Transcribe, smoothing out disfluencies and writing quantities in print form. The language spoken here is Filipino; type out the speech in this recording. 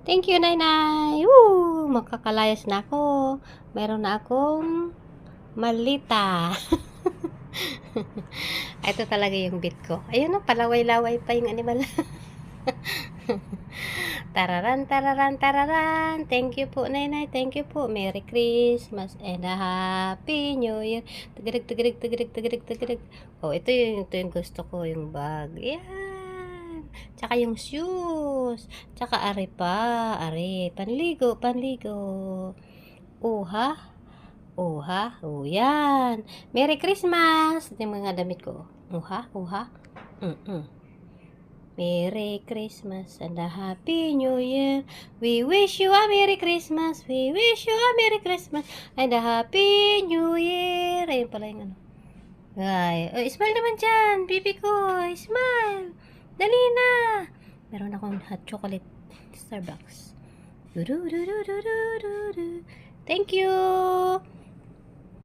Thank you, Nainay. Woo! Magkakalayas na ako. Meron na akong malita. Ito talaga yung bit ko. Ayun na, palaway-laway pa yung animal. Tararan, tararan, tararan. Thank you po, Nainay. Thank you po. Merry Christmas and a Happy New Year. Tagarig, tagarig, tagarig, tagarig, tagarig. Oh, ito yung gusto ko, yung bag. Yan. Tsaka yung shoes. Tsaka ari pa. Ari. Panligo, panligo. Uha. Uha. O, yan. Merry Christmas. Ito yung mga damit ko. Uha, uha. Merry Christmas and a Happy New Year. We wish you a Merry Christmas. We wish you a Merry Christmas and a Happy New Year. Ayun pala yung ano. Ay, oh, smile naman dyan, baby ko. Smile. Dali na. Meron akong hot chocolate Starbucks. Thank you.